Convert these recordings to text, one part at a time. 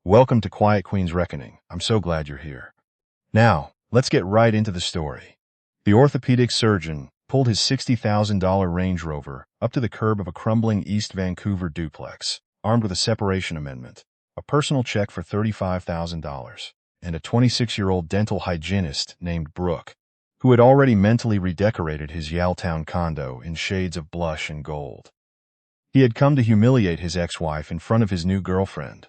Welcome to Quiet Queen's Reckoning. I'm so glad you're here. Now, let's get right into the story. The orthopedic surgeon pulled his $60,000 Range Rover up to the curb of a crumbling East Vancouver duplex, armed with a separation amendment, a personal check for $35,000, and a 26-year-old dental hygienist named Brooke, who had already mentally redecorated his Yaletown condo in shades of blush and gold. He had come to humiliate his ex-wife in front of his new girlfriend.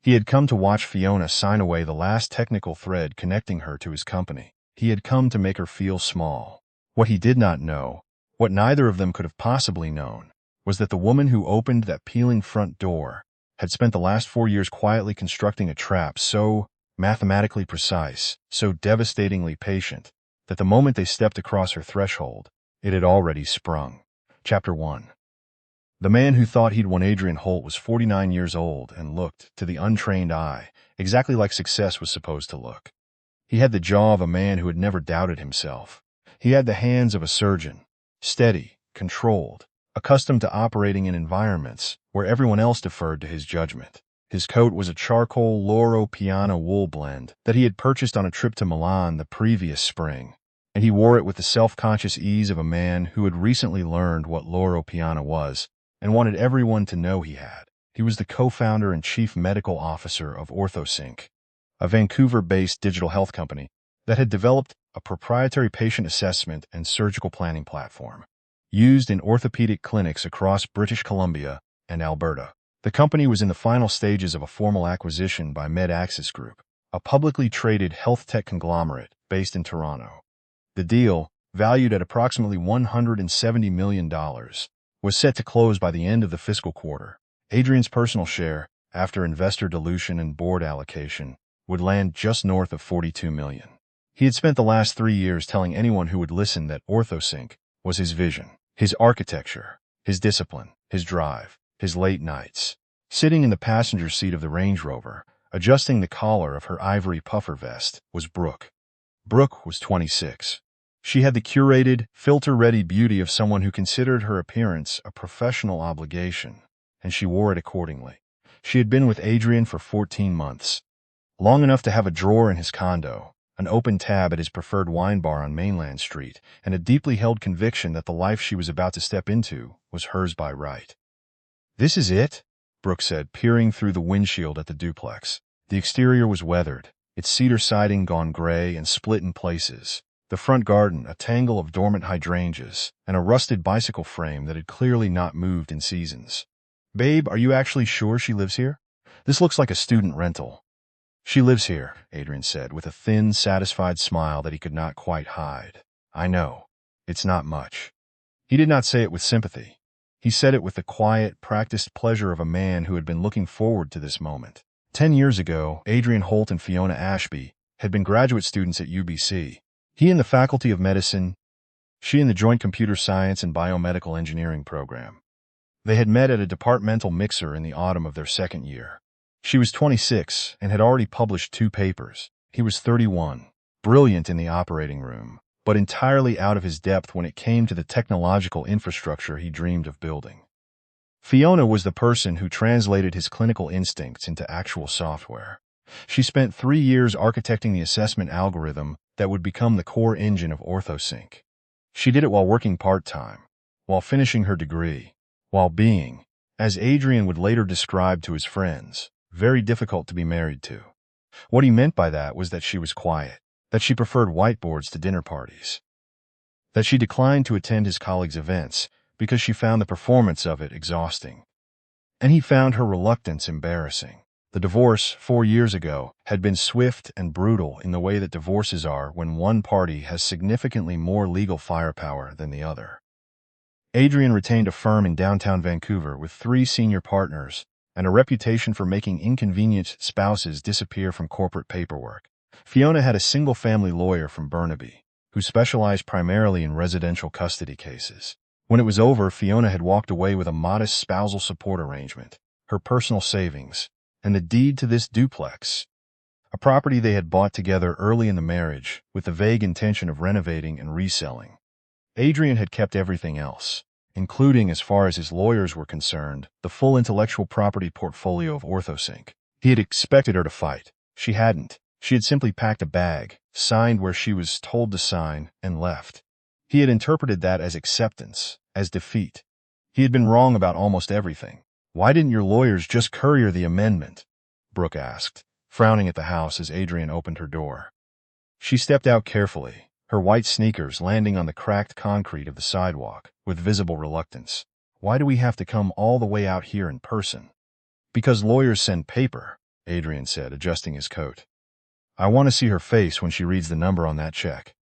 He had come to watch Fiona sign away the last technical thread connecting her to his company. He had come to make her feel small. What he did not know, what neither of them could have possibly known, was that the woman who opened that peeling front door had spent the last 4 years quietly constructing a trap so mathematically precise, so devastatingly patient, that the moment they stepped across her threshold, it had already sprung. Chapter 1. The man who thought he'd won Adrian Holt was 49 years old and looked, to the untrained eye, exactly like success was supposed to look. He had the jaw of a man who had never doubted himself. He had the hands of a surgeon, steady, controlled, accustomed to operating in environments where everyone else deferred to his judgment. His coat was a charcoal Loro Piana wool blend that he had purchased on a trip to Milan the previous spring, and he wore it with the self-conscious ease of a man who had recently learned what Loro Piana was and wanted everyone to know he had. He was the co-founder and chief medical officer of OrthoSync, a Vancouver-based digital health company that had developed a proprietary patient assessment and surgical planning platform used in orthopedic clinics across British Columbia and Alberta. The company was in the final stages of a formal acquisition by MedAccess Group, a publicly traded health tech conglomerate based in Toronto. The deal, valued at approximately $170 million, was set to close by the end of the fiscal quarter. Adrian's personal share, after investor dilution and board allocation, would land just north of $42 million. He had spent the last 3 years telling anyone who would listen that OrthoSync was his vision, his architecture, his discipline, his drive, his late nights. Sitting in the passenger seat of the Range Rover, adjusting the collar of her ivory puffer vest, was Brooke. Brooke was 26. She had the curated, filter-ready beauty of someone who considered her appearance a professional obligation, and she wore it accordingly. She had been with Adrian for 14 months, long enough to have a drawer in his condo, an open tab at his preferred wine bar on Mainland Street, and a deeply held conviction that the life she was about to step into was hers by right. "This is it?" Brooke said, peering through the windshield at the duplex. The exterior was weathered, its cedar siding gone gray and split in places. The front garden, a tangle of dormant hydrangeas, and a rusted bicycle frame that had clearly not moved in seasons. "Babe, are you actually sure she lives here? This looks like a student rental." "She lives here," Adrian said, with a thin, satisfied smile that he could not quite hide. "I know. It's not much." He did not say it with sympathy. He said it with the quiet, practiced pleasure of a man who had been looking forward to this moment. 10 years ago, Adrian Holt and Fiona Ashby had been graduate students at UBC. He in the Faculty of Medicine, she in the Joint Computer Science and Biomedical Engineering program. They had met at a departmental mixer in the autumn of their second year. She was 26 and had already published 2 papers. He was 31, brilliant in the operating room, but entirely out of his depth when it came to the technological infrastructure he dreamed of building. Fiona was the person who translated his clinical instincts into actual software. She spent 3 years architecting the assessment algorithm that would become the core engine of OrthoSync. She did it while working part-time, while finishing her degree, while being, as Adrian would later describe to his friends, very difficult to be married to. What he meant by that was that she was quiet, that she preferred whiteboards to dinner parties, that she declined to attend his colleagues' events because she found the performance of it exhausting. And he found her reluctance embarrassing. The divorce, 4 years ago, had been swift and brutal in the way that divorces are when one party has significantly more legal firepower than the other. Adrian retained a firm in downtown Vancouver with 3 senior partners and a reputation for making inconvenient spouses disappear from corporate paperwork. Fiona had a single-family lawyer from Burnaby, who specialized primarily in residential custody cases. When it was over, Fiona had walked away with a modest spousal support arrangement, her personal savings, and the deed to this duplex, a property they had bought together early in the marriage with the vague intention of renovating and reselling. Adrian had kept everything else, including, as far as his lawyers were concerned, the full intellectual property portfolio of OrthoSync. He had expected her to fight. She hadn't. She had simply packed a bag, signed where she was told to sign, and left. He had interpreted that as acceptance, as defeat. He had been wrong about almost everything. "Why didn't your lawyers just courier the amendment?" Brooke asked, frowning at the house as Adrian opened her door. She stepped out carefully, her white sneakers landing on the cracked concrete of the sidewalk, with visible reluctance. "Why do we have to come all the way out here in person?" "Because lawyers send paper," Adrian said, adjusting his coat. "I want to see her face when she reads the number on that check."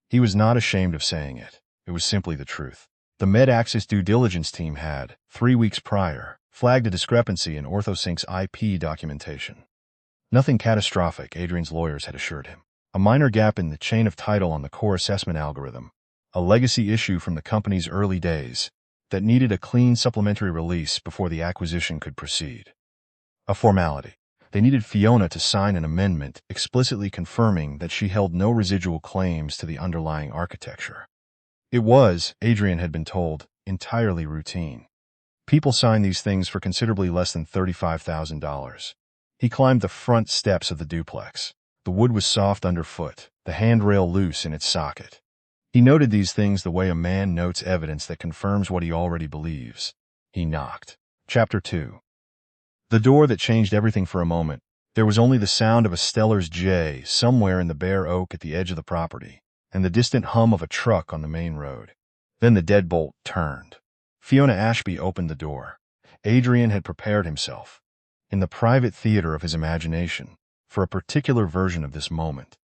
He was not ashamed of saying it. It was simply the truth. The MedAxis due diligence team had, 3 weeks prior, flagged a discrepancy in OrthoSync's IP documentation. Nothing catastrophic, Adrian's lawyers had assured him. A minor gap in the chain of title on the core assessment algorithm, a legacy issue from the company's early days that needed a clean supplementary release before the acquisition could proceed. A formality. They needed Fiona to sign an amendment explicitly confirming that she held no residual claims to the underlying architecture. It was, Adrian had been told, entirely routine. People signed these things for considerably less than $35,000. He climbed the front steps of the duplex. The wood was soft underfoot, the handrail loose in its socket. He noted these things the way a man notes evidence that confirms what he already believes. He knocked. Chapter 2. The door that changed everything for a moment. There was only the sound of a Stellar's J somewhere in the bare oak at the edge of the property, and the distant hum of a truck on the main road. Then the deadbolt turned. Fiona Ashby opened the door. Adrian had prepared himself, in the private theater of his imagination, for a particular version of this moment.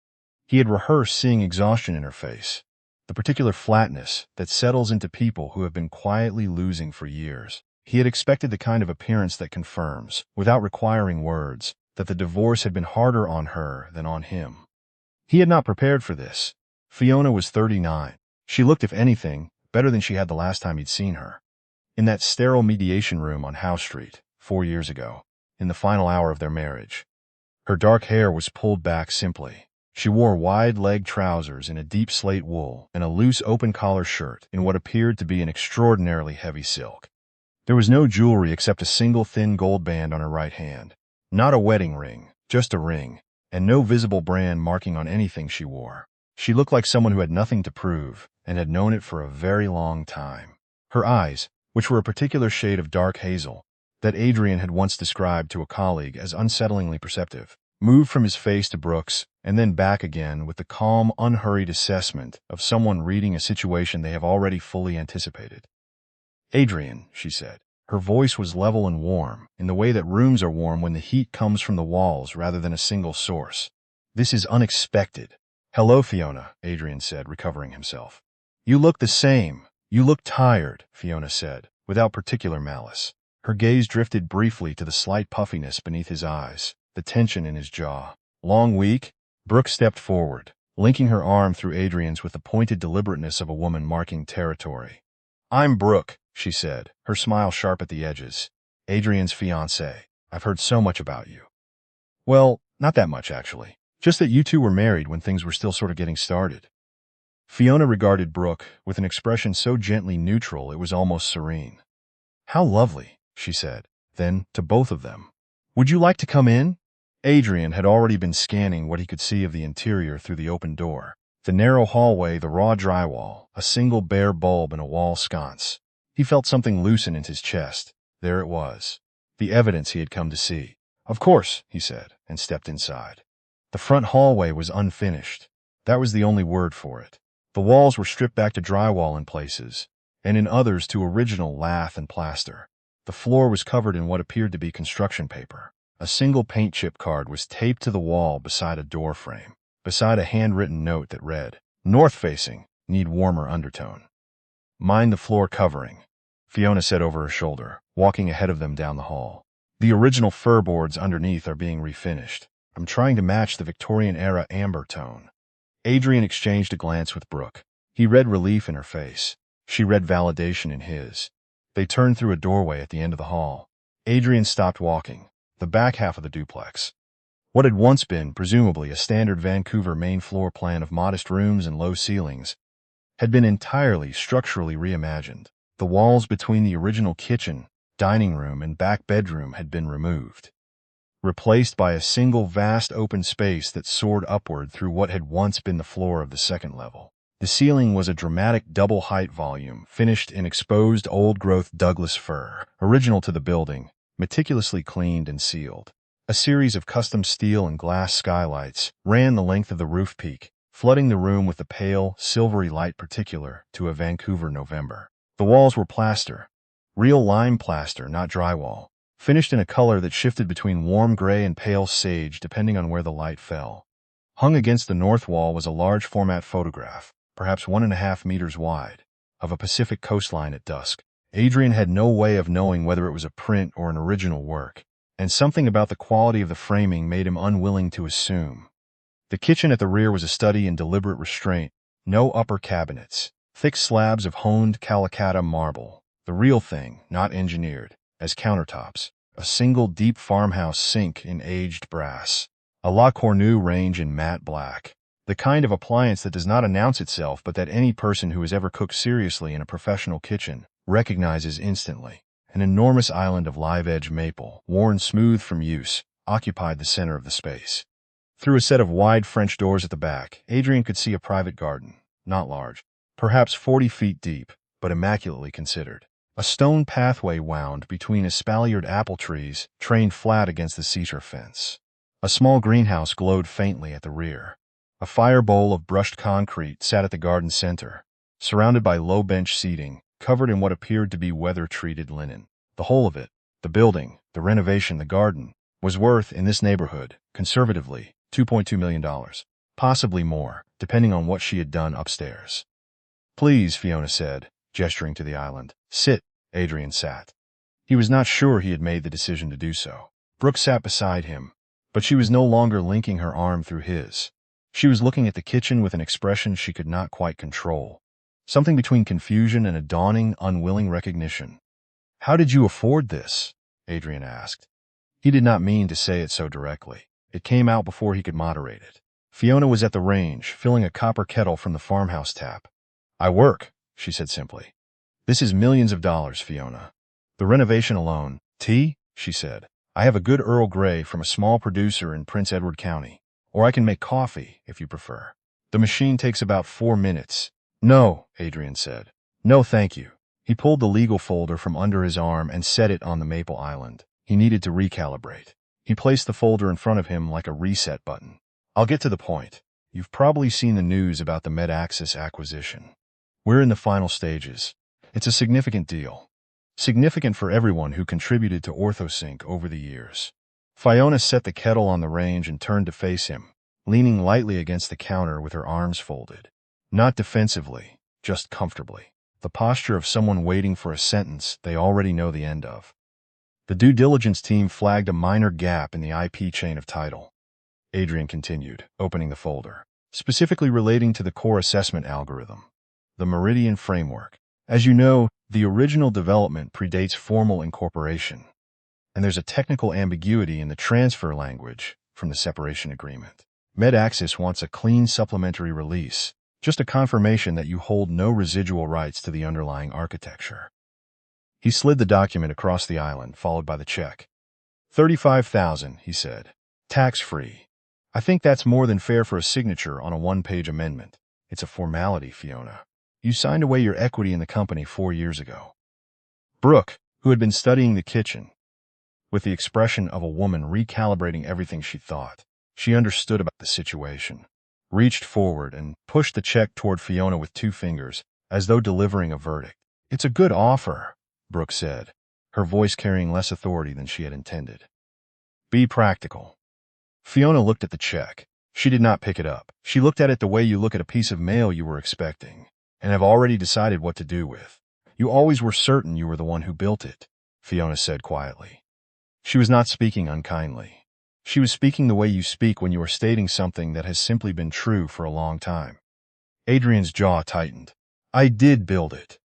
He had rehearsed seeing exhaustion in her face, the particular flatness that settles into people who have been quietly losing for years. He had expected the kind of appearance that confirms, without requiring words, that the divorce had been harder on her than on him. He had not prepared for this. Fiona was 39. She looked, if anything, better than she had the last time he'd seen her. In that sterile mediation room on Howe Street, 4 years ago, in the final hour of their marriage. Her dark hair was pulled back simply. She wore wide-legged trousers in a deep slate wool and a loose open-collar shirt in what appeared to be an extraordinarily heavy silk. There was no jewelry except a single thin gold band on her right hand. Not a wedding ring, just a ring, and no visible brand marking on anything she wore. She looked like someone who had nothing to prove and had known it for a very long time. Her eyes, which were a particular shade of dark hazel, that Adrian had once described to a colleague as unsettlingly perceptive, moved from his face to Brooke's and then back again with the calm, unhurried assessment of someone reading a situation they have already fully anticipated. "Adrian," she said. Her voice was level and warm, in the way that rooms are warm when the heat comes from the walls rather than a single source. "This is unexpected." "Hello, Fiona," Adrian said, recovering himself. "You look the same. You look tired," Fiona said, without particular malice. Her gaze drifted briefly to the slight puffiness beneath his eyes, the tension in his jaw. "Long week?" Brooke stepped forward, linking her arm through Adrian's with the pointed deliberateness of a woman marking territory. "I'm Brooke," she said, her smile sharp at the edges. "Adrian's fiancée. I've heard so much about you." "Well, not that much, actually. Just that you two were married when things were still sort of getting started." Fiona regarded Brooke with an expression so gently neutral it was almost serene. "How lovely," she said. Then, to both of them, "Would you like to come in?" Adrian had already been scanning what he could see of the interior through the open door. The narrow hallway, the raw drywall, a single bare bulb in a wall sconce. He felt something loosen in his chest. There it was. The evidence he had come to see. "Of course," he said, and stepped inside. The front hallway was unfinished. That was the only word for it. The walls were stripped back to drywall in places, and in others to original lath and plaster. The floor was covered in what appeared to be construction paper. A single paint chip card was taped to the wall beside a door frame, beside a handwritten note that read, "North-facing, need warmer undertone." "Mind the floor covering," Fiona said over her shoulder, walking ahead of them down the hall. "The original fir boards underneath are being refinished. I'm trying to match the Victorian-era amber tone." Adrian exchanged a glance with Brooke. He read relief in her face. She read validation in his. They turned through a doorway at the end of the hall. Adrian stopped walking. The back half of the duplex, what had once been, presumably, a standard Vancouver main floor plan of modest rooms and low ceilings, had been entirely structurally reimagined. The walls between the original kitchen, dining room, and back bedroom had been removed. replaced by a single vast open space that soared upward through what had once been the floor of the second level. The ceiling was a dramatic double-height volume, finished in exposed old-growth Douglas fir, original to the building, meticulously cleaned and sealed. A series of custom steel and glass skylights ran the length of the roof peak, flooding the room with the pale, silvery light particular to a Vancouver November. The walls were plaster, real lime plaster, not drywall, finished in a color that shifted between warm gray and pale sage depending on where the light fell. Hung against the north wall was a large-format photograph, perhaps 1.5 meters wide, of a Pacific coastline at dusk. Adrian had no way of knowing whether it was a print or an original work, and something about the quality of the framing made him unwilling to assume. The kitchen at the rear was a study in deliberate restraint. No upper cabinets, thick slabs of honed Calacatta marble, the real thing, not engineered, as countertops, a single deep farmhouse sink in aged brass, a La Cornue range in matte black, the kind of appliance that does not announce itself but that any person who has ever cooked seriously in a professional kitchen recognizes instantly. An enormous island of live-edge maple, worn smooth from use, occupied the center of the space. Through a set of wide French doors at the back, Adrian could see a private garden, not large, perhaps 40 feet deep, but immaculately considered. A stone pathway wound between espaliered apple trees, trained flat against the cedar fence. A small greenhouse glowed faintly at the rear. A fire bowl of brushed concrete sat at the garden center, surrounded by low bench seating, covered in what appeared to be weather-treated linen. The whole of it, the building, the renovation, the garden, was worth, in this neighborhood, conservatively, $2.2 million. Possibly more, depending on what she had done upstairs. "Please," Fiona said, gesturing to the island. "Sit." Adrian sat. He was not sure he had made the decision to do so. Brooke sat beside him, but she was no longer linking her arm through his. She was looking at the kitchen with an expression she could not quite control, something between confusion and a dawning, unwilling recognition. "How did you afford this?" Adrian asked. He did not mean to say it so directly. It came out before he could moderate it. Fiona was at the range, filling a copper kettle from the farmhouse tap. "I work," she said simply. "This is millions of dollars, Fiona. The renovation alone." "Tea?" she said. "I have a good Earl Grey from a small producer in Prince Edward County. Or I can make coffee, if you prefer. The machine takes about 4 minutes. "No," Adrian said. "No, thank you." He pulled the legal folder from under his arm and set it on the maple island. He needed to recalibrate. He placed the folder in front of him like a reset button. "I'll get to the point. You've probably seen the news about the Med-Access acquisition. We're in the final stages. It's a significant deal. Significant for everyone who contributed to OrthoSync over the years." Fiona set the kettle on the range and turned to face him, leaning lightly against the counter with her arms folded. Not defensively, just comfortably. The posture of someone waiting for a sentence they already know the end of. The due diligence team flagged a minor gap in the IP chain of title. Adrian continued, opening the folder, specifically relating to the core assessment algorithm, the Meridian framework. As you know, the original development predates formal incorporation, and there's a technical ambiguity in the transfer language from the separation agreement. Med-Access wants a clean supplementary release, just a confirmation that you hold no residual rights to the underlying architecture. He slid the document across the island, followed by the check. $35,000, he said. Tax-free. I think that's more than fair for a signature on a one-page amendment. It's a formality, Fiona. You signed away your equity in the company 4 years ago. Brooke, who had been studying the kitchen, with the expression of a woman recalibrating everything she thought, she understood about the situation, reached forward and pushed the check toward Fiona with 2 fingers, as though delivering a verdict. "It's a good offer," Brooke said, her voice carrying less authority than she had intended. "Be practical." Fiona looked at the check. She did not pick it up. She looked at it the way you look at a piece of mail you were expecting, and have already decided what to do with. "You always were certain you were the one who built it," Fiona said quietly. She was not speaking unkindly. She was speaking the way you speak when you are stating something that has simply been true for a long time. Adrian's jaw tightened. "I did build it."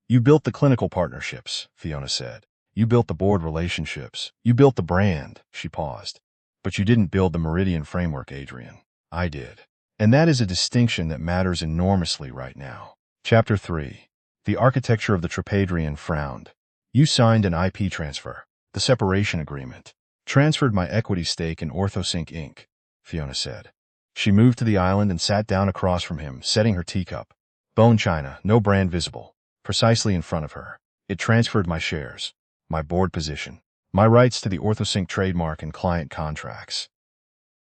"You built the clinical partnerships," Fiona said. "You built the board relationships. You built the brand." She paused. "But you didn't build the Meridian framework, Adrian. I did. And that is a distinction that matters enormously right now." Chapter 3. The architecture of the Trapeadrian frowned. "You signed an IP transfer. The separation agreement. Transferred my equity stake in OrthoSync Inc., Fiona said. She moved to the island and sat down across from him, setting her teacup. Bone china, no brand visible, precisely in front of her. It transferred my shares, my board position, my rights to the OrthoSync trademark and client contracts.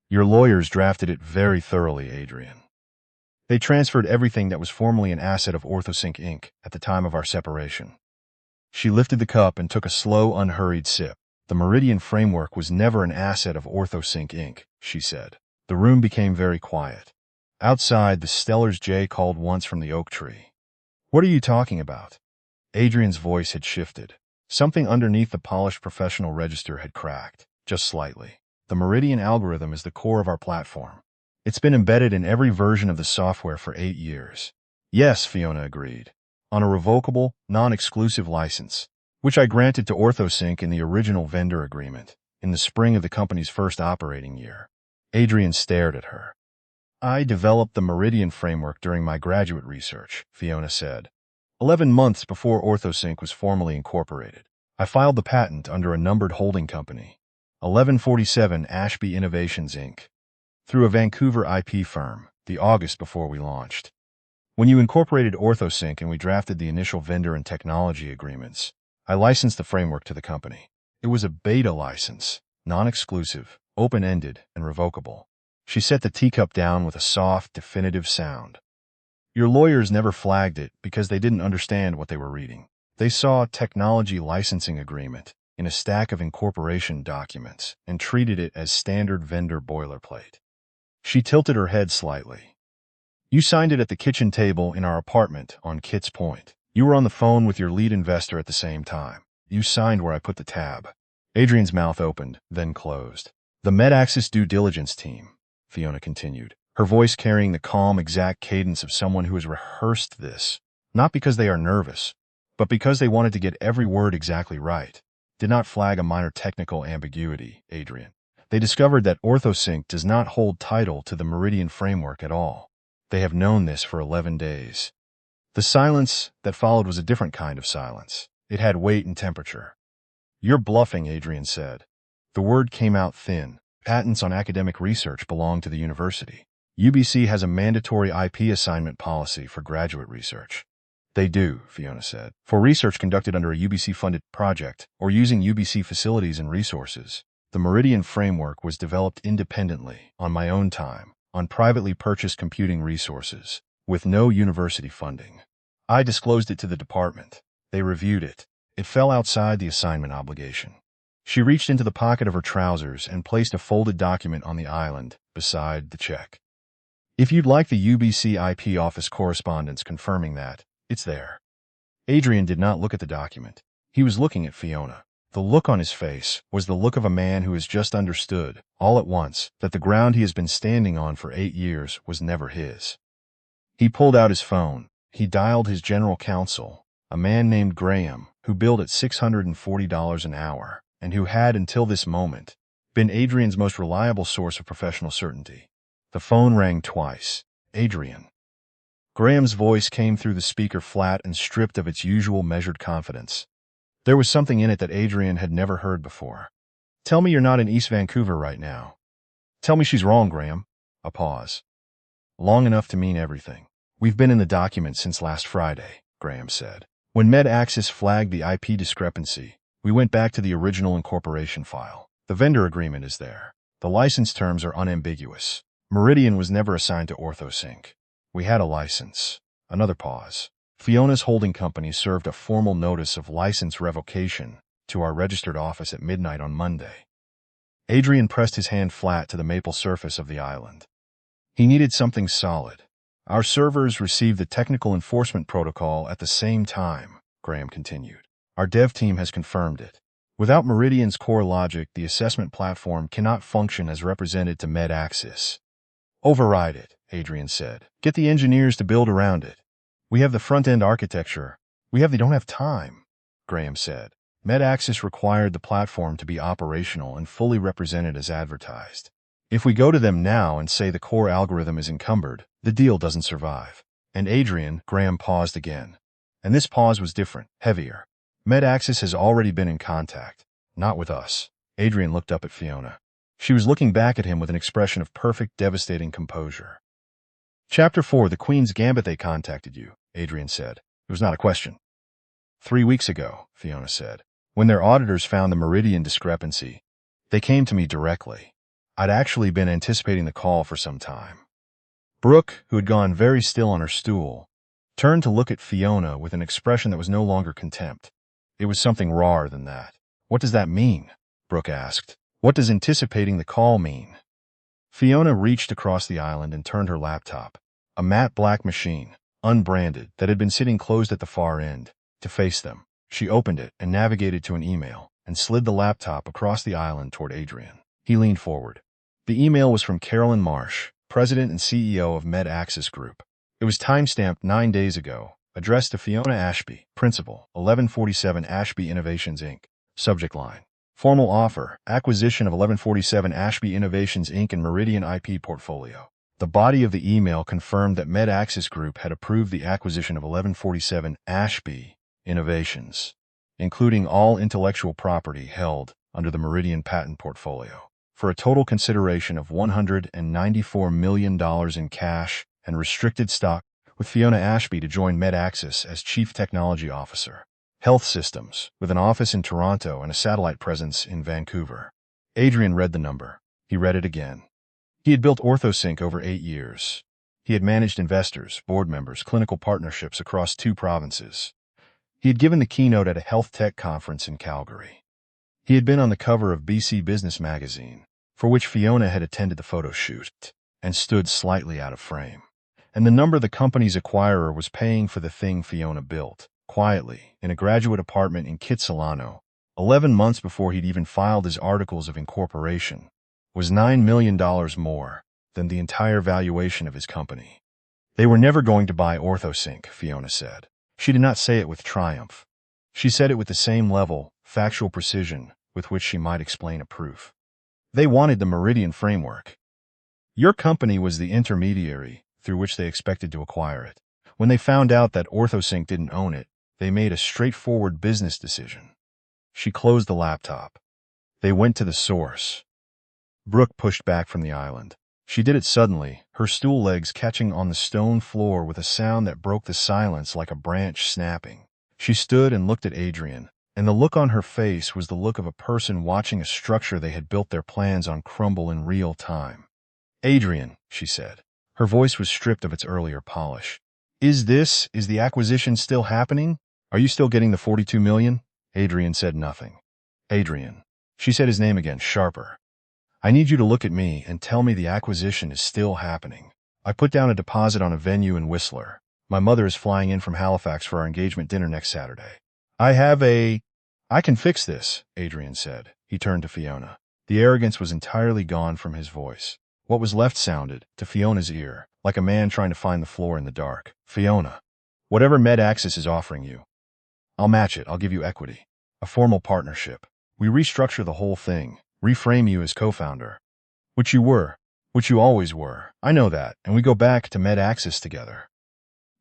Your lawyers drafted it very thoroughly, Adrian. They transferred everything that was formerly an asset of OrthoSync Inc. at the time of our separation. She lifted the cup and took a slow, unhurried sip. The Meridian framework was never an asset of OrthoSync Inc., she said. The room became very quiet. Outside, the Stellar's jay called once from the oak tree. What are you talking about? Adrian's voice had shifted. Something underneath the polished professional register had cracked, just slightly. The Meridian algorithm is the core of our platform. It's been embedded in every version of the software for 8 years. Yes, Fiona agreed. On a revocable, non-exclusive license, which I granted to OrthoSync in the original vendor agreement, in the spring of the company's first operating year. Adrian stared at her. I developed the Meridian framework during my graduate research, Fiona said. 11 months before OrthoSync was formally incorporated. I filed the patent under a numbered holding company, 1147 Ashby Innovations, Inc., through a Vancouver IP firm, the August before we launched. When you incorporated OrthoSync and we drafted the initial vendor and technology agreements, I licensed the framework to the company. It was a beta license, non-exclusive, open-ended, and revocable. She set the teacup down with a soft, definitive sound. Your lawyers never flagged it because they didn't understand what they were reading. They saw technology licensing agreement in a stack of incorporation documents and treated it as standard vendor boilerplate. She tilted her head slightly. You signed it at the kitchen table in our apartment on Kitts Point. You were on the phone with your lead investor at the same time. You signed where I put the tab. Adrian's mouth opened, then closed. The MedAxis due diligence team, Fiona continued, her voice carrying the calm, exact cadence of someone who has rehearsed this, not because they are nervous, but because they wanted to get every word exactly right, did not flag a minor technical ambiguity, Adrian. They discovered that OrthoSync does not hold title to the Meridian framework at all. They have known this for 11 days. The silence that followed was a different kind of silence. It had weight and temperature. You're bluffing, Adrian said. The word came out thin. Patents on academic research belong to the university. UBC has a mandatory IP assignment policy for graduate research. They do, Fiona said, for research conducted under a UBC-funded project or using UBC facilities and resources. The Meridian framework was developed independently, on my own time, on privately purchased computing resources, with no university funding. I disclosed it to the department. They reviewed it. It fell outside the assignment obligation. She reached into the pocket of her trousers and placed a folded document on the island, beside the check. If you'd like the UBC IP office correspondence confirming that, it's there. Adrian did not look at the document. He was looking at Fiona. The look on his face was the look of a man who has just understood, all at once, that the ground he has been standing on for 8 years was never his. He pulled out his phone. He dialed his general counsel, a man named Graham, who billed at $640 an hour, and who had, until this moment, been Adrian's most reliable source of professional certainty. The phone rang twice. Adrian. Graham's voice came through the speaker flat and stripped of its usual measured confidence. There was something in it that Adrian had never heard before. Tell me you're not in East Vancouver right now. Tell me she's wrong, Graham. A pause. Long enough to mean everything. We've been in the document since last Friday, Graham said. When MedAxis flagged the IP discrepancy, we went back to the original incorporation file. The vendor agreement is there. The license terms are unambiguous. Meridian was never assigned to OrthoSync. We had a license. Another pause. Fiona's holding company served a formal notice of license revocation to our registered office at midnight on Monday. Adrian pressed his hand flat to the maple surface of the island. He needed something solid. Our servers received the technical enforcement protocol at the same time, Graham continued. Our dev team has confirmed it. Without Meridian's core logic, the assessment platform cannot function as represented to MedAxis. Override it, Adrian said. Get the engineers to build around it. We have the front-end architecture. They don't have time, Graham said. MedAxis required the platform to be operational and fully represented as advertised. If we go to them now and say the core algorithm is encumbered, the deal doesn't survive. And Adrian, Graham paused again. And this pause was different, heavier. MedAxis has already been in contact. Not with us. Adrian looked up at Fiona. She was looking back at him with an expression of perfect, devastating composure. Chapter 4, The Queen's Gambit. They contacted you, Adrian said. It was not a question. 3 weeks ago, Fiona said. When their auditors found the meridian discrepancy, they came to me directly. I'd actually been anticipating the call for some time. Brooke, who had gone very still on her stool, turned to look at Fiona with an expression that was no longer contempt. It was something rawer than that. What does that mean? Brooke asked. What does anticipating the call mean? Fiona reached across the island and turned her laptop, a matte black machine, unbranded, that had been sitting closed at the far end, to face them. She opened it and navigated to an email and slid the laptop across the island toward Adrian. He leaned forward. The email was from Carolyn Marsh, President and CEO of MedAccess Group. It was time-stamped 9 days ago, addressed to Fiona Ashby, Principal, 1147 Ashby Innovations, Inc. Subject line: Formal offer, acquisition of 1147 Ashby Innovations, Inc. and Meridian IP portfolio. The body of the email confirmed that MedAccess Group had approved the acquisition of 1147 Ashby Innovations, including all intellectual property held under the Meridian patent portfolio, for a total consideration of $194 million in cash and restricted stock, with Fiona Ashby to join MedAccess as Chief Technology Officer. Health Systems, with an office in Toronto and a satellite presence in Vancouver. Adrian read the number. He read it again. He had built OrthoSync over 8 years. He had managed investors, board members, clinical partnerships across 2 provinces. He had given the keynote at a health tech conference in Calgary. He had been on the cover of BC Business magazine, for which Fiona had attended the photo shoot, and stood slightly out of frame. And the number the company's acquirer was paying for the thing Fiona built, quietly, in a graduate apartment in Kitsilano, 11 months before he'd even filed his articles of incorporation, was $9 million more than the entire valuation of his company. They were never going to buy OrthoSync, Fiona said. She did not say it with triumph. She said it with the same level, factual precision, with which she might explain a proof. They wanted the Meridian framework. Your company was the intermediary through which they expected to acquire it. When they found out that OrthoSync didn't own it, they made a straightforward business decision. She closed the laptop. They went to the source. Brooke pushed back from the island. She did it suddenly, her stool legs catching on the stone floor with a sound that broke the silence like a branch snapping. She stood and looked at Adrian, and the look on her face was the look of a person watching a structure they had built their plans on crumble in real time. Adrian, she said. Her voice was stripped of its earlier polish. Is the acquisition still happening? Are you still getting the $42 million? Adrian said nothing. Adrian. She said his name again, sharper. I need you to look at me and tell me the acquisition is still happening. I put down a deposit on a venue in Whistler. My mother is flying in from Halifax for our engagement dinner next Saturday. I can fix this, Adrian said. He turned to Fiona. The arrogance was entirely gone from his voice. What was left sounded, to Fiona's ear, like a man trying to find the floor in the dark. Fiona, whatever MedAccess is offering you, I'll match it. I'll give you equity. A formal partnership. We restructure the whole thing, reframe you as co-founder. Which you always were. I know that, and we go back to MedAccess together.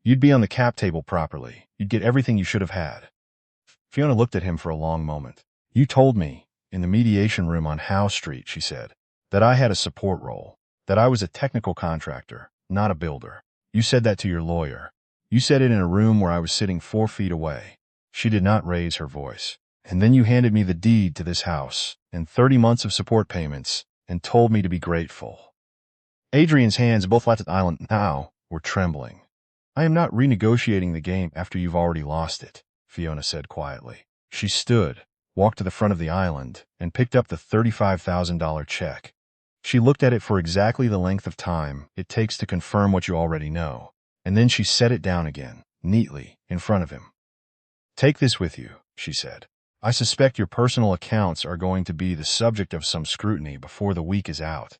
You'd be on the cap table properly. You'd get everything you should have had. Fiona looked at him for a long moment. You told me, in the mediation room on Howe Street, she said, that I had a support role, that I was a technical contractor, not a builder. You said that to your lawyer. You said it in a room where I was sitting 4 feet away. She did not raise her voice. And then you handed me the deed to this house, and 30 months of support payments, and told me to be grateful. Adrian's hands, both flat at the island now, were trembling. I am not renegotiating the game after you've already lost it, Fiona said quietly. She stood, walked to the front of the island, and picked up the $35,000 check. She looked at it for exactly the length of time it takes to confirm what you already know, and then she set it down again, neatly, in front of him. Take this with you, she said. I suspect your personal accounts are going to be the subject of some scrutiny before the week is out,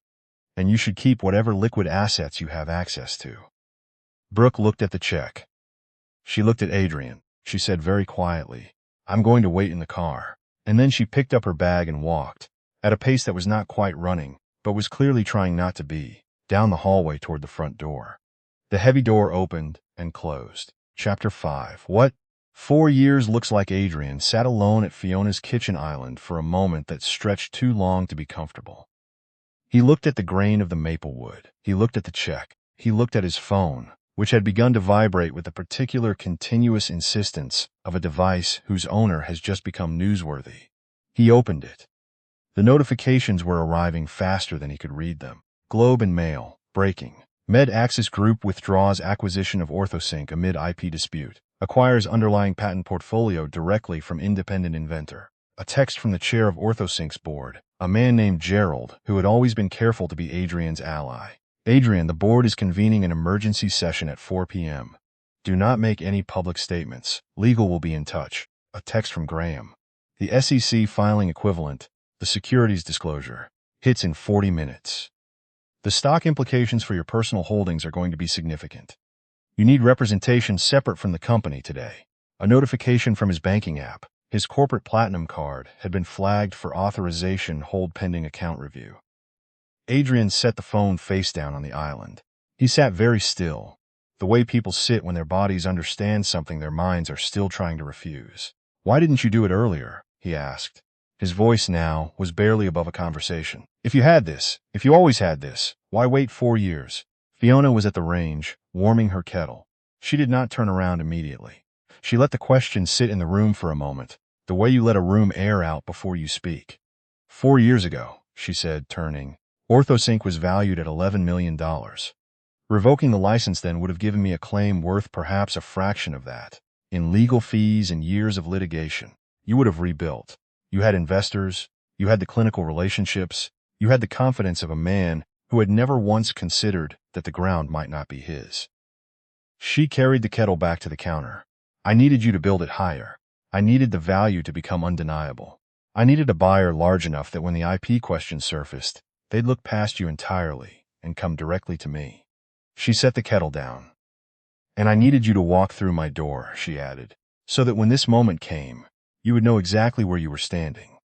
and you should keep whatever liquid assets you have access to. Brooke looked at the check. She looked at Adrian. She said very quietly, I'm going to wait in the car. And then she picked up her bag and walked, at a pace that was not quite running, but was clearly trying not to be, down the hallway toward the front door. The heavy door opened and closed. Chapter 5. What? 4 years looks like Adrian sat alone at Fiona's kitchen island for a moment that stretched too long to be comfortable. He looked at the grain of the maple wood. He looked at the check. He looked at his phone, which had begun to vibrate with the particular continuous insistence of a device whose owner has just become newsworthy. He opened it. The notifications were arriving faster than he could read them. Globe and Mail. Breaking. Med-Axis Group withdraws acquisition of OrthoSync amid IP dispute. Acquires underlying patent portfolio directly from independent inventor. A text from the chair of OrthoSync's board, a man named Gerald, who had always been careful to be Adrian's ally. Adrian, the board is convening an emergency session at 4 p.m. Do not make any public statements. Legal will be in touch. A text from Graham. The SEC filing equivalent, the securities disclosure, hits in 40 minutes. The stock implications for your personal holdings are going to be significant. You need representation separate from the company today. A notification from his banking app. His corporate platinum card had been flagged for authorization hold pending account review. Adrian set the phone face down on the island. He sat very still, the way people sit when their bodies understand something their minds are still trying to refuse. Why didn't you do it earlier? He asked. His voice now was barely above a conversation. If you always had this, why wait 4 years? Fiona was at the range, warming her kettle. She did not turn around immediately. She let the question sit in the room for a moment, the way you let a room air out before you speak. 4 years ago, she said, turning, OrthoSync was valued at $11 million. Revoking the license then would have given me a claim worth perhaps a fraction of that. In legal fees and years of litigation, you would have rebuilt. You had investors, you had the clinical relationships, you had the confidence of a man who had never once considered that the ground might not be his. She carried the kettle back to the counter. I needed you to build it higher. I needed the value to become undeniable. I needed a buyer large enough that when the IP question surfaced, they'd look past you entirely and come directly to me. She set the kettle down. And I needed you to walk through my door, she added, so that when this moment came, you would know exactly where you were standing.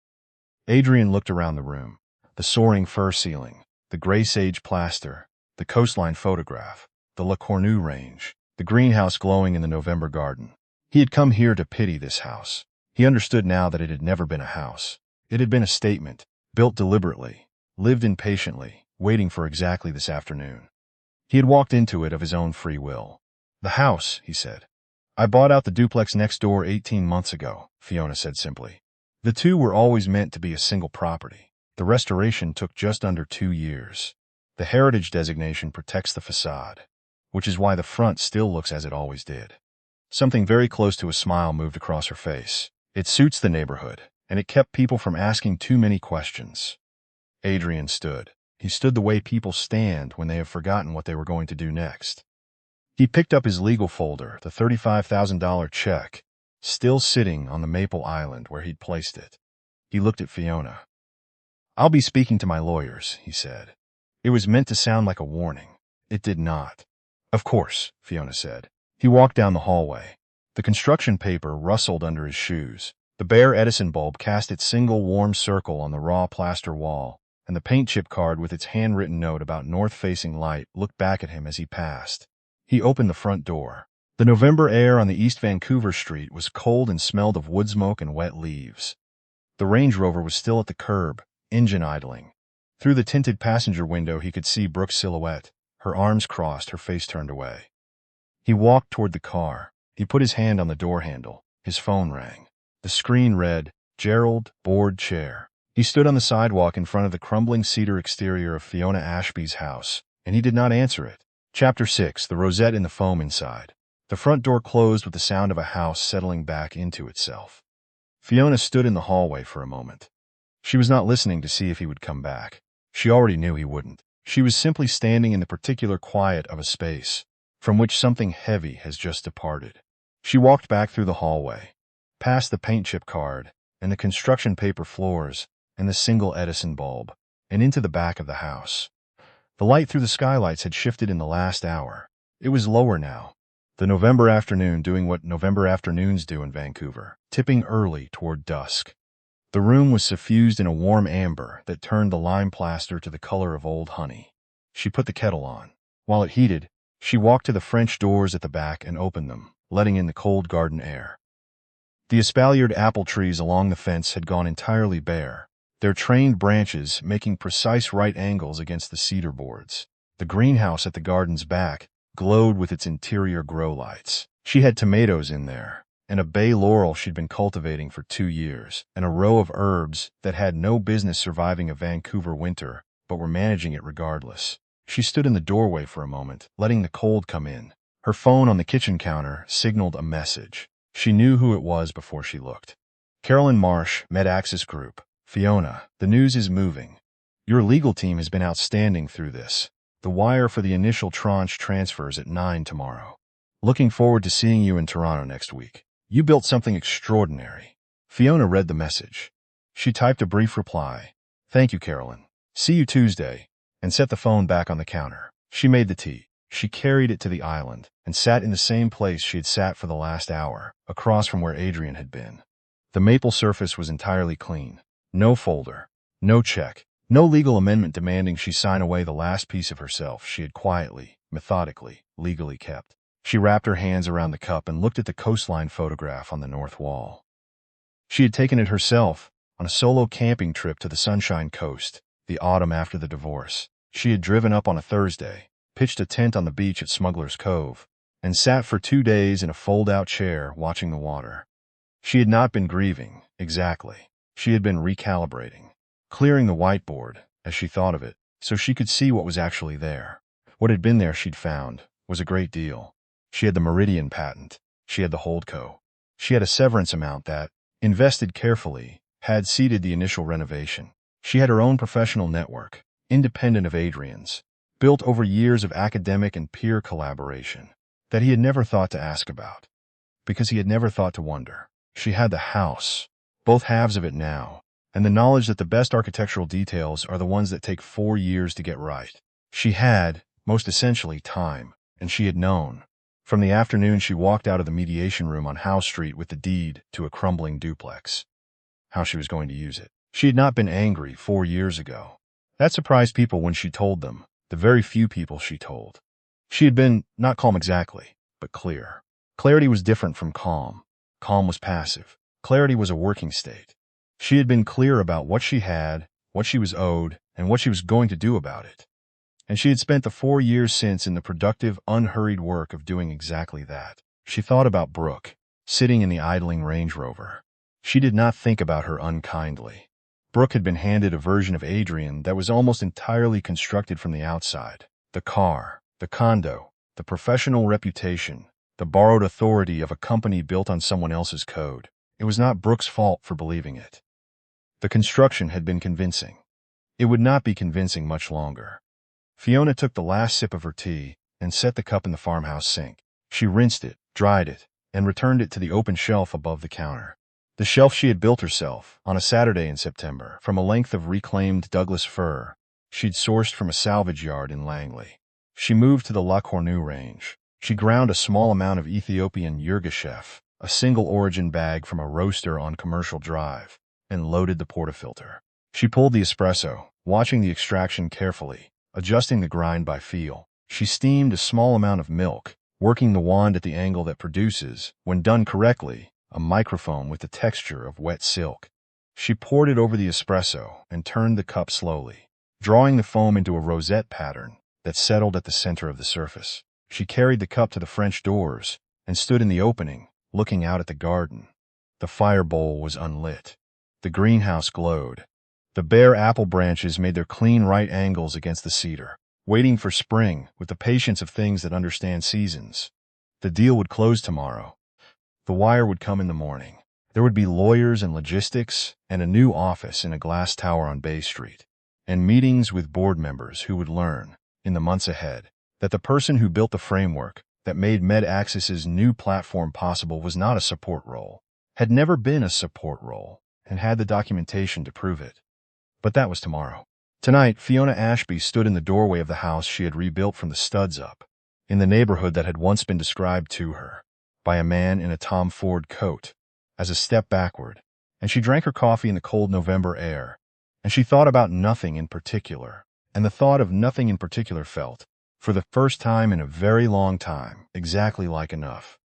Adrian looked around the room. The soaring fir ceiling, the gray sage plaster, the coastline photograph, the La Cornue range, the greenhouse glowing in the November garden. He had come here to pity this house. He understood now that it had never been a house. It had been a statement, built deliberately, lived in patiently, waiting for exactly this afternoon. He had walked into it of his own free will. The house, he said. I bought out the duplex next door 18 months ago, Fiona said simply. The two were always meant to be a single property. The restoration took just under 2 years. The heritage designation protects the facade, which is why the front still looks as it always did. Something very close to a smile moved across her face. It suits the neighborhood, and it kept people from asking too many questions. Adrian stood. He stood the way people stand when they have forgotten what they were going to do next. He picked up his legal folder, the $35,000 check, still sitting on the maple island where he'd placed it. He looked at Fiona. I'll be speaking to my lawyers, he said. It was meant to sound like a warning. It did not. Of course, Fiona said. He walked down the hallway. The construction paper rustled under his shoes. The bare Edison bulb cast its single warm circle on the raw plaster wall, and the paint chip card with its handwritten note about north-facing light looked back at him as he passed. He opened the front door. The November air on the East Vancouver street was cold and smelled of wood smoke and wet leaves. The Range Rover was still at the curb, engine idling. Through the tinted passenger window he could see Brooke's silhouette, her arms crossed, her face turned away. He walked toward the car. He put his hand on the door handle. His phone rang. The screen read, Gerald, board chair. He stood on the sidewalk in front of the crumbling cedar exterior of Fiona Ashby's house, and he did not answer it. Chapter 6, the rosette in the foam inside. The front door closed with the sound of a house settling back into itself. Fiona stood in the hallway for a moment. She was not listening to see if he would come back. She already knew he wouldn't. She was simply standing in the particular quiet of a space from which something heavy has just departed. She walked back through the hallway, past the paint chip card and the construction paper floors and the single Edison bulb, and into the back of the house. The light through the skylights had shifted in the last hour. It was lower now. The November afternoon doing what November afternoons do in Vancouver, tipping early toward dusk. The room was suffused in a warm amber that turned the lime plaster to the color of old honey. She put the kettle on. While it heated, she walked to the French doors at the back and opened them, letting in the cold garden air. The espaliered apple trees along the fence had gone entirely bare, their trained branches making precise right angles against the cedar boards. The greenhouse at the garden's back glowed with its interior grow lights. She had tomatoes in there, and a bay laurel she'd been cultivating for 2 years, and a row of herbs that had no business surviving a Vancouver winter, but were managing it regardless. She stood in the doorway for a moment, letting the cold come in. Her phone on the kitchen counter signaled a message. She knew who it was before she looked. Carolyn Marsh, MedAxis Group. Fiona, the news is moving. Your legal team has been outstanding through this. The wire for the initial tranche transfers at 9 tomorrow. Looking forward to seeing you in Toronto next week. You built something extraordinary. Fiona read the message. She typed a brief reply. Thank you, Carolyn. See you Tuesday, and set the phone back on the counter. She made the tea. She carried it to the island and sat in the same place she had sat for the last hour, across from where Adrian had been. The maple surface was entirely clean. No folder, no check, no legal amendment demanding she sign away the last piece of herself she had quietly, methodically, legally kept. She wrapped her hands around the cup and looked at the coastline photograph on the north wall. She had taken it herself on a solo camping trip to the Sunshine Coast, the autumn after the divorce. She had driven up on a Thursday, pitched a tent on the beach at Smuggler's Cove, and sat for 2 days in a fold-out chair watching the water. She had not been grieving, exactly. She had been recalibrating, clearing the whiteboard, as she thought of it, so she could see what was actually there. What had been there, she'd found, was a great deal. She had the Meridian patent. She had the holdco. She had a severance amount that, invested carefully, had seeded the initial renovation. She had her own professional network, independent of Adrian's, built over years of academic and peer collaboration, that he had never thought to ask about, because he had never thought to wonder. She had the house, both halves of it now, and the knowledge that the best architectural details are the ones that take 4 years to get right. She had, most essentially, time, and she had known. From the afternoon she walked out of the mediation room on Howe Street with the deed to a crumbling duplex. How she was going to use it. She had not been angry 4 years ago. That surprised people when she told them, the very few people she told. She had been, not calm exactly, but clear. Clarity was different from calm. Calm was passive. Clarity was a working state. She had been clear about what she had, what she was owed, and what she was going to do about it. And she had spent the 4 years since in the productive, unhurried work of doing exactly that. She thought about Brooke, sitting in the idling Range Rover. She did not think about her unkindly. Brooke had been handed a version of Adrian that was almost entirely constructed from the outside. The car, the condo, the professional reputation, the borrowed authority of a company built on someone else's code. It was not Brooke's fault for believing it. The construction had been convincing. It would not be convincing much longer. Fiona took the last sip of her tea and set the cup in the farmhouse sink. She rinsed it, dried it, and returned it to the open shelf above the counter. The shelf she had built herself, on a Saturday in September, from a length of reclaimed Douglas fir she'd sourced from a salvage yard in Langley. She moved to the La Cornue range. She ground a small amount of Ethiopian Yirgacheffe, a single-origin bag from a roaster on Commercial Drive, and loaded the portafilter. She pulled the espresso, watching the extraction carefully, adjusting the grind by feel. She steamed a small amount of milk, working the wand at the angle that produces, when done correctly, a microfoam with the texture of wet silk. She poured it over the espresso and turned the cup slowly, drawing the foam into a rosette pattern that settled at the center of the surface. She carried the cup to the French doors and stood in the opening, looking out at the garden. The fire bowl was unlit. The greenhouse glowed. The bare apple branches made their clean right angles against the cedar, waiting for spring with the patience of things that understand seasons. The deal would close tomorrow. The wire would come in the morning. There would be lawyers and logistics and a new office in a glass tower on Bay Street, and meetings with board members who would learn, in the months ahead, that the person who built the framework that made MedAxis's new platform possible was not a support role, had never been a support role, and had the documentation to prove it. But that was tomorrow. Tonight, Fiona Ashby stood in the doorway of the house she had rebuilt from the studs up, in the neighborhood that had once been described to her by a man in a Tom Ford coat, as a step backward, and she drank her coffee in the cold November air, and she thought about nothing in particular, and the thought of nothing in particular felt, for the first time in a very long time, exactly like enough.